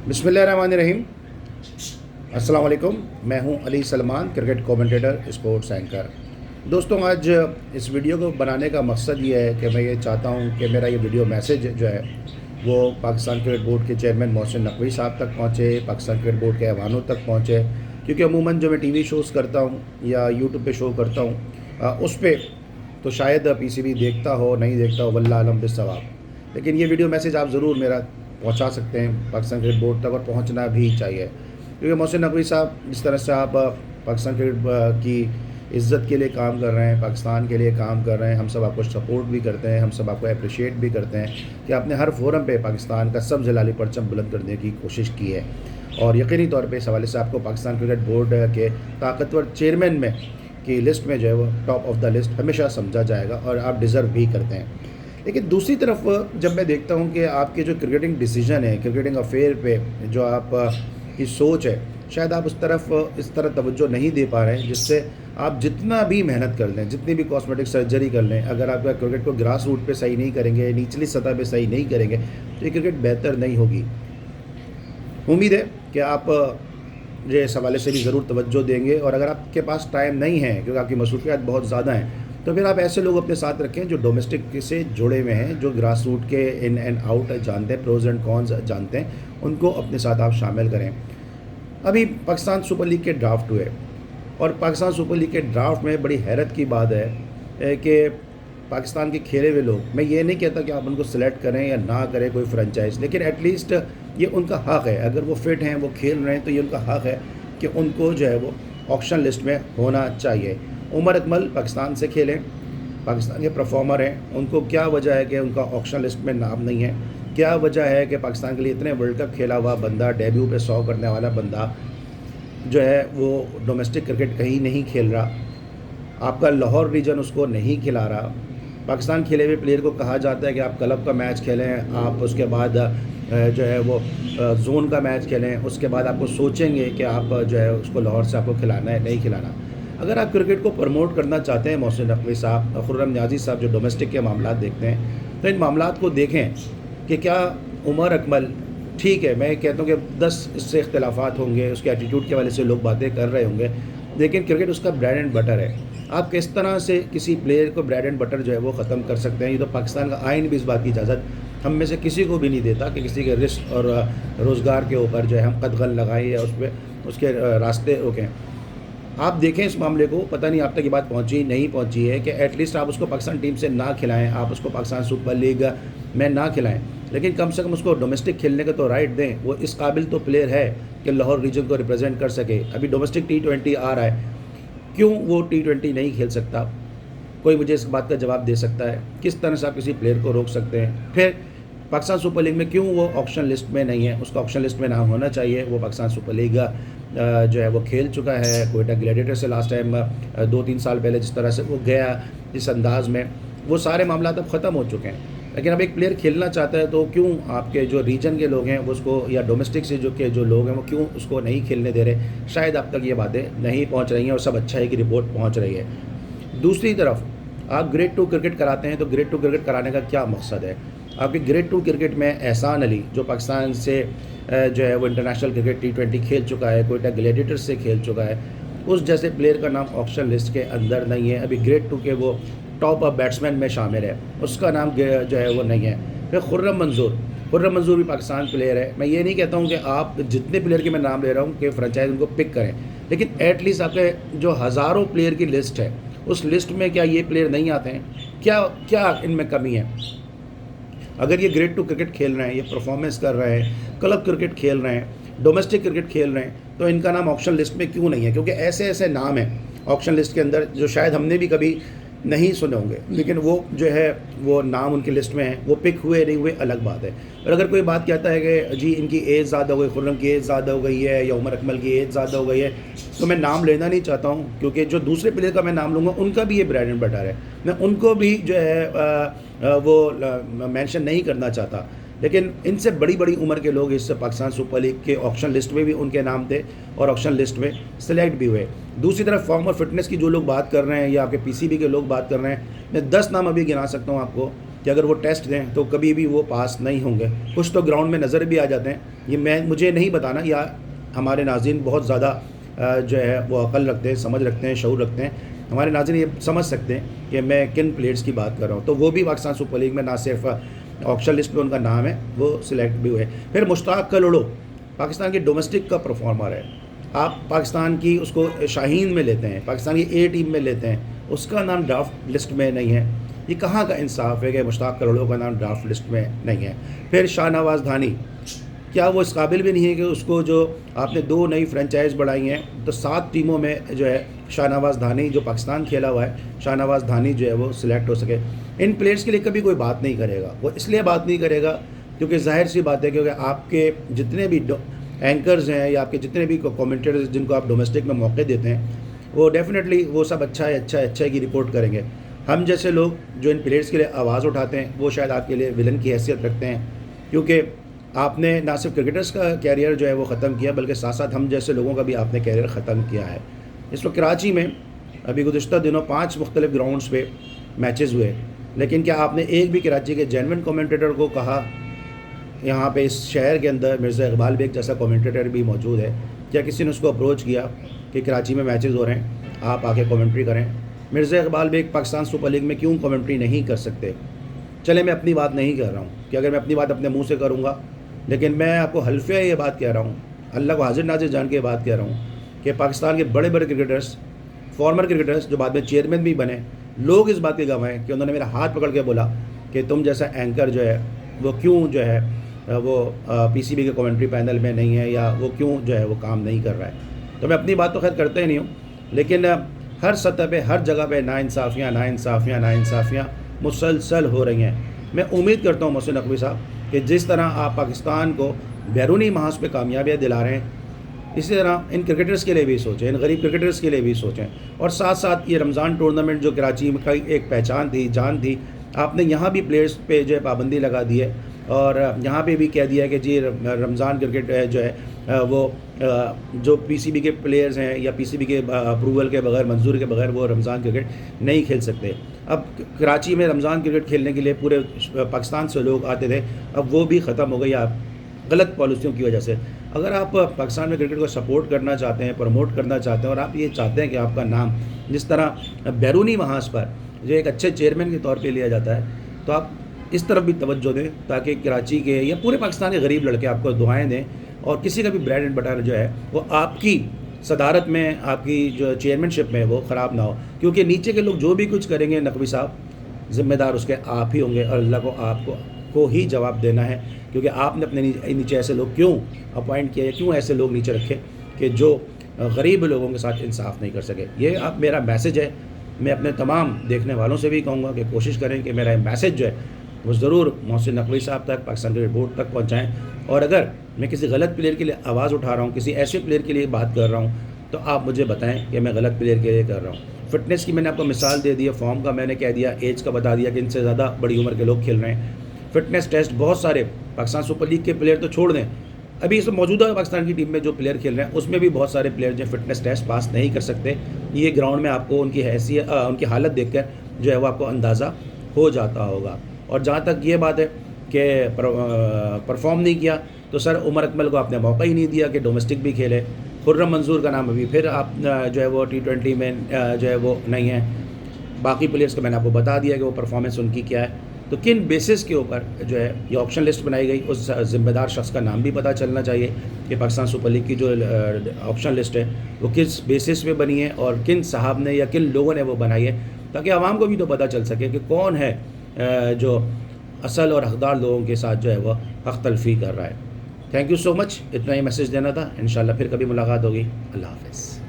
बिस्मिल्लाहिर्रहमानिर्रहीम। अस्सलाम वालेकुम। मैं हूं Ali Salman, cricket commentator, sports anchor. दोस्तों, आज इस वीडियो को बनाने का मकसद ये है कि मैं ये चाहता हूं कि मेरा ये वीडियो मैसेज जो है वो पाकिस्तान क्रिकेट बोर्ड के चेयरमैन मोहसिन नकवी साहब तक पहुँचे, पाकिस्तान क्रिकेट बोर्ड के ऐवानों तक पहुँचे। क्योंकि अमूमन जो मैं टीवी शोज़ करता हूँ या यूट्यूब पे शो करता हूँ उस पर तो शायद पीसीबी देखता हो नहीं देखता हो, वल्लाह आलम बिस्सवाब। लेकिन ये वीडियो मैसेज आप ज़रूर मेरा पहुंचा सकते हैं पाकिस्तान क्रिकेट बोर्ड तक, और पहुंचना भी चाहिए। क्योंकि मोहसिन नकवी साहब, जिस तरह से आप पाकिस्तान क्रिकेट की इज़्ज़त के लिए काम कर रहे हैं, पाकिस्तान के लिए काम कर रहे हैं, हम सब आपको सपोर्ट भी करते हैं, हम सब आपको अप्रिशिएट भी करते हैं कि आपने हर फोरम पे पाकिस्तान का सब जलाली परचम बुलंद करने की कोशिश की है। और यकीनी तौर पर इस हवाले से आपको पाकिस्तान क्रिकेट बोर्ड के ताकतवर चेयरमैन में की लिस्ट में जो है वो टॉप ऑफ द लिस्ट हमेशा समझा जाएगा, और आप डिज़र्व भी करते हैं। लेकिन दूसरी तरफ जब मैं देखता हूं कि आपके जो क्रिकेटिंग डिसीजन है, क्रिकेटिंग अफेयर पे जो आप की सोच है, शायद आप इस तरह तवज्जो नहीं दे पा रहे हैं, जिससे आप जितना भी मेहनत कर लें, जितनी भी कॉस्मेटिक सर्जरी कर लें, अगर आप क्रिकेट को ग्रास रूट पे सही नहीं करेंगे, निचली सतह पे सही नहीं करेंगे, तो ये क्रिकेट बेहतर नहीं होगी। उम्मीद है कि आप जो इस हवाले से भी ज़रूर तवज्जो देंगे, और अगर आपके पास टाइम नहीं है क्योंकि आपकी मसरूफियात बहुत ज़्यादा हैं, तो फिर आप ऐसे लोग अपने साथ रखें जो डोमेस्टिक से जुड़े हुए हैं, जो ग्रास रूट के इन एंड आउट जानते हैं, प्रोज एंड कॉन्स जानते हैं, उनको अपने साथ आप शामिल करें। अभी पाकिस्तान सुपर लीग के ड्राफ्ट हुए, और पाकिस्तान सुपर लीग के ड्राफ्ट में बड़ी हैरत की बात है कि पाकिस्तान के खेले हुए लोग, मैं ये नहीं कहता कि आप उनको सेलेक्ट करें या ना करें कोई फ्रेंचाइज, लेकिन एटलीस्ट ये उनका हक़ है, अगर वो फिट हैं, वो खेल रहे हैं, तो ये उनका हक़ है कि उनको जो है वो ऑक्शन लिस्ट में होना चाहिए। उमर अकमल पाकिस्तान से खेलें, पाकिस्तान के परफॉर्मर हैं, उनको क्या वजह है कि उनका ऑक्शन लिस्ट में नाम नहीं है? क्या वजह है कि पाकिस्तान के लिए इतने वर्ल्ड कप खेला हुआ बंदा, डेब्यू पे 100 करने वाला बंदा जो है वो डोमेस्टिक क्रिकेट कहीं नहीं खेल रहा? आपका लाहौर रीजन उसको नहीं खिला रहा। पाकिस्तान खेले हुए प्लेयर को कहा जाता है कि आप क्लब का मैच खेलें, आप उसके बाद जो है वो जोन का मैच खेलें, उसके बाद आपको सोचेंगे कि आप जो है उसको लाहौर से आपको खिलाना है नहीं खिलाना। अगर आप क्रिकेट को प्रमोट करना चाहते हैं, मोहसिन नकवी साहब, खुर्रम नियाज़ी साहब जो डोमेस्टिक के मामला देखते हैं, तो इन मामला को देखें कि क्या उमर अकमल, ठीक है मैं कहता हूँ कि 10 इससे इख्तलाफात होंगे, उसके एटीट्यूड के वाले से लोग बातें कर रहे होंगे, लेकिन क्रिकेट उसका ब्रेड एंड बटर है। आप किस तरह से किसी प्लेयर को ब्रेड एंड बटर जो है वो ख़त्म कर सकते हैं? ये तो पाकिस्तान का आइन भी इस बात की इजाज़त हम में से किसी को भी नहीं देता कि किसी के रिस्क और रोज़गार के ऊपर जो है हम कदगन लगाएं या उस पर उसके रास्ते रोकें। आप देखें इस मामले को, पता नहीं आप तक ये बात पहुंची नहीं पहुंची है कि एटलीस्ट आप उसको पाकिस्तान टीम से ना खिलाएं, आप उसको पाकिस्तान सुपर लीग में ना खिलाएं, लेकिन कम से कम उसको डोमेस्टिक खेलने का तो राइट दें। वो इस काबिल तो प्लेयर है कि लाहौर रीजन को रिप्रेजेंट कर सके। अभी डोमेस्टिक T20 आ रहा है, क्यों वो T20 नहीं खेल सकता? कोई मुझे इस बात का जवाब दे सकता है? किस तरह से आप किसी प्लेयर को रोक सकते हैं? फिर पाकिस्तान सुपर लीग में क्यों वो ऑप्शन लिस्ट में नहीं है? उसका ऑप्शन लिस्ट में नाम होना चाहिए। वो पाकिस्तान सुपर लीग जो है वो खेल चुका है, कोयटा ग्लैडिएटर से लास्ट टाइम 2-3 साल पहले जिस तरह से वो गया, जिस अंदाज़ में, वो सारे मामला अब ख़त्म हो चुके हैं। लेकिन अब एक प्लेयर खेलना चाहता है तो क्यों आपके जो रीजन के लोग हैं वो उसको, या डोमेस्टिक से जो लोग हैं वो क्यों उसको नहीं खेलने दे रहे? शायद आप तक ये बातें नहीं पहुँच रही हैं, और सब अच्छा है कि रिपोर्ट पहुँच रही है। दूसरी तरफ आप ग्रेड 2 क्रिकेट कराते हैं, तो ग्रेड 2 क्रिकेट कराने का क्या मकसद है? आपके ग्रेड 2 क्रिकेट में एहसान अली जो पाकिस्तान से जो है वो इंटरनेशनल क्रिकेट T20 खेल चुका है, कोयटा ग्लैडिएटर्स से खेल चुका है, उस जैसे प्लेयर का नाम ऑप्शन लिस्ट के अंदर नहीं है। अभी ग्रेड 2 के वो टॉप बैट्समैन में शामिल है, उसका नाम जो है वो नहीं है। फिर खुर्रम मंजूर भी पाकिस्तान प्लेयर है। मैं ये नहीं कहता हूँ कि आप जितने प्लेयर के मैं नाम ले रहा हूँ कि फ्रेंचाइज उनको पिक करें, लेकिन एटलीस्ट आपके जो हज़ारों प्लेयर की लिस्ट है, उस लिस्ट में क्या ये प्लेयर नहीं आते हैं? क्या इनमें कमी है? अगर ये ग्रेड 2 क्रिकेट खेल रहे हैं, ये परफॉर्मेंस कर रहे हैं, क्लब क्रिकेट खेल रहे हैं, डोमेस्टिक क्रिकेट खेल रहे हैं, तो इनका नाम ऑप्शन लिस्ट में क्यों नहीं है? क्योंकि ऐसे ऐसे नाम हैं ऑप्शन लिस्ट के अंदर जो शायद हमने भी कभी नहीं सुने होंगे, लेकिन वो जो है वो नाम उनकी लिस्ट में है। वो पिक हुए नहीं हुए अलग बात है। और अगर कोई बात कहता है कि जी इनकी एज ज़्यादा हो गई, खुर्रम की एज ज़्यादा हो गई है, या उमर अकमल की एज ज़्यादा हो गई है, तो मैं नाम लेना नहीं चाहता हूँ, क्योंकि जो दूसरे प्लेयर का मैं नाम लूँगा उनका भी ये ब्रेड एंड बटर है, मैं उनको भी जो है वो मेंशन नहीं करना चाहता। लेकिन इनसे बड़ी बड़ी उम्र के लोग इस पाकिस्तान सुपर लीग के ऑक्शन लिस्ट में भी उनके नाम थे, और ऑक्शन लिस्ट में सेलेक्ट भी हुए। दूसरी तरफ फॉर्म और फिटनेस की जो लोग बात कर रहे हैं, या आपके पीसीबी के लोग बात कर रहे हैं, मैं 10 नाम अभी गिना सकता हूँ आपको कि अगर वो टेस्ट दें तो कभी भी वो पास नहीं होंगे। कुछ तो ग्राउंड में नज़र भी आ जाते हैं, ये मुझे नहीं बताना, या हमारे नाज़रीन बहुत ज़्यादा जो है वो अक़ल रखते हैं, समझ रखते हैं, शऊर रखते हैं। हमारे नाज़रीन ये समझ सकते हैं कि मैं किन प्लेयर्स की बात कर रहा हूँ। तो वो भी पाकिस्तान सुपर लीग में ना सिर्फ ऑक्शन लिस्ट में उनका नाम है, वो सिलेक्ट भी हुए। फिर मुश्ताक कलोड़ो पाकिस्तान के डोमेस्टिक का परफॉर्मर है। आप पाकिस्तान की उसको शाहीन में लेते हैं, पाकिस्तान की ए टीम में लेते हैं, उसका नाम ड्राफ्ट लिस्ट में नहीं है। ये कहाँ का इंसाफ है कि मुश्ताक कलोड़ो का नाम ड्राफ्ट लिस्ट में नहीं है। फिर शाहनवाज़ धानी, क्या वो इस काबिल भी नहीं है कि उसको जो आपने 2 नई फ्रेंचाइज बढ़ाई हैं, तो 7 टीमों में जो है शाहनवाज़ धानी जो पाकिस्तान खेला हुआ है, शाहनवाज़ धानी जो है वो सिलेक्ट हो सके। इन प्लेयर्स के लिए कभी कोई बात नहीं करेगा। वो इसलिए बात नहीं करेगा क्योंकि जाहिर सी बात है, क्योंकि आपके जितने भी एंकर्स हैं या आपके जितने भी कमेंटेटर्स जिनको आप डोमेस्टिक में मौके देते हैं, वो डेफिनेटली वो सब अच्छा है अच्छा है अच्छा है की रिपोर्ट करेंगे। हम जैसे लोग जो इन प्लेयर्स के लिए आवाज़ उठाते हैं, वो शायद आपके लिए विलन की हैसियत रखते हैं, क्योंकि आपने ना सिर्फ क्रिकेटर्स का कैरियर जो है वो ख़त्म किया, बल्कि साथ साथ हम जैसे लोगों का भी आपने कैरियर ख़त्म किया है। इस वक्त कराची में अभी गुज़िश्ता दिनों 5 मुख्तलिफ ग्राउंड्स पे मैचेस हुए, लेकिन क्या आपने एक भी कराची के जेन्युइन कमेंटेटर को कहा, यहाँ पे इस शहर के अंदर मिर्ज़ा इकबाल बेग जैसा कमेंटेटर भी मौजूद है, क्या किसी ने उसको अप्रोच किया कि कराची में मैचेस हो रहे हैं, आप आके कमेंट्री करें? मिर्ज़ा इकबाल बेग पाकिस्तान सुपर लीग में क्यों कमेंट्री नहीं कर सकते? चले, मैं अपनी बात नहीं कर रहा हूँ कि अगर मैं अपनी बात अपने मुँह से करूँगा, लेकिन मैं आपको हल्फिया ये बात कह रहा हूँ, अल्लाह को हाजिर नाजिर जान के बात कह रहा हूँ कि पाकिस्तान के बड़े बड़े क्रिकेटर्स, फॉर्मर क्रिकेटर्स जो बाद में चेयरमैन भी बने, लोग इस बात के गवाह हैं कि उन्होंने मेरा हाथ पकड़ के बोला कि तुम जैसा एंकर जो है वो क्यों जो है वो पीसीबी के कमेंट्री पैनल में नहीं है, या वो क्यों जो है वो काम नहीं कर रहा है। तो मैं अपनी बात तो खैर करते ही नहीं हूँ, लेकिन हर सतह पे हर जगह पे नाइंसाफ़ियाँ मुसलसल हो रही हैं। मैं उम्मीद करता हूँ मोहसिन नकवी साहब कि जिस तरह आप पाकिस्तान को बैरूनी महाज पे कामयाबियाँ दिला रहे हैं, इसी तरह इन क्रिकेटर्स के लिए भी सोचें, इन गरीब क्रिकेटर्स के लिए भी सोचें। और साथ साथ ये रमज़ान टूर्नामेंट जो कराची में का एक पहचान थी, जान थी, आपने यहाँ भी प्लेयर्स पे जो है पाबंदी लगा दी है, और यहाँ पे भी कह दिया कि जी रमज़ान क्रिकेट जो है वो जो पीसीबी के प्लेयर्स हैं या पीसीबी के अप्रूवल के बगैर, मंजूरी के बगैर वो रमज़ान क्रिकेट नहीं खेल सकते। अब कराची में रमज़ान क्रिकेट खेलने के लिए पूरे पाकिस्तान से लोग आते थे, अब वो भी ख़त्म हो गई आप गलत पॉलिसियों की वजह से। अगर आप पाकिस्तान में क्रिकेट को सपोर्ट करना चाहते हैं, प्रमोट करना चाहते हैं, और आप ये चाहते हैं कि आपका नाम जिस तरह बैरूनी महाज पर जो एक अच्छे चेयरमैन के तौर पे लिया जाता है, तो आप इस तरफ भी तवज्जो दें ताकि कराची के या पूरे पाकिस्तान के गरीब लड़के आपको दुआएं दें, और किसी का भी ब्रेड एंड बटर जो है वो आपकी सदारत में, आपकी जो चेयरमैनशिप में वो ख़राब ना हो। क्योंकि नीचे के लोग जो भी कुछ करेंगे नकवी साहब, ज़िम्मेदार उसके आप ही होंगे, और अल्लाह को आपको ही जवाब देना है, क्योंकि आपने अपने नीचे ऐसे लोग क्यों अपॉइंट किए, क्यों ऐसे लोग नीचे रखे कि जो गरीब लोगों के साथ इंसाफ नहीं कर सके। ये आप मेरा मैसेज है। मैं अपने तमाम देखने वालों से भी कहूँगा कि कोशिश करें कि मेरा मैसेज जो है वो ज़रूर मोहसिन नकवी साहब तक, पाकिस्तान क्रिकेट बोर्ड तक पहुँचाएँ। और अगर मैं किसी गलत प्लेयर के लिए आवाज़ उठा रहा हूँ, किसी ऐसे प्लेयर के लिए बात कर रहा हूँ, तो आप मुझे बताएं कि मैं गलत प्लेयर के लिए कर रहा हूँ। फिटनेस की मैंने आपको मिसाल दे दी है, फॉर्म का मैंने कह दिया, एज का बता दिया कि इनसे ज़्यादा बड़ी उम्र के लोग खेल रहे हैं। फिटनेस टेस्ट बहुत सारे पाकिस्तान सुपर लीग के प्लेयर तो छोड़ दें, अभी इस मौजूदा पाकिस्तान की टीम में जो प्लेयर खेल रहे हैं उसमें भी बहुत सारे प्लेयर जो फिटनेस टेस्ट पास नहीं कर सकते। ये ग्राउंड में आपको उनकी हैसियत, उनकी हालत देखकर जो है वो आपको अंदाज़ा हो जाता होगा। और जहाँ तक ये बात है कि परफॉर्म नहीं किया, तो सर उमर अकमल को आपने मौका ही नहीं दिया कि डोमेस्टिक भी खेले। खुर्रम मंजूर का नाम अभी फिर आप जो है वो T20 में जो है वो नहीं है। बाकी प्लेयर्स को मैंने आपको बता दिया कि वो परफॉर्मेंस उनकी क्या है। तो किन बेसिस के ऊपर जो है ये ऑप्शन लिस्ट बनाई गई, उस ज़िम्मेदार शख्स का नाम भी पता चलना चाहिए कि पाकिस्तान सुपर लीग की जो ऑप्शन लिस्ट है वो किस बेसिस पे बनी है और किन साहब ने या किन लोगों ने वो बनाई है, ताकि आवाम को भी तो पता चल सके कि कौन है जो असल और हकदार लोगों के साथ जो है वह हक तलफी कर रहा है। थैंक यू सो मच, इतना ही मैसेज देना था। इंशाल्लाह फिर कभी मुलाकात होगी। अल्लाह हाफ़िज़।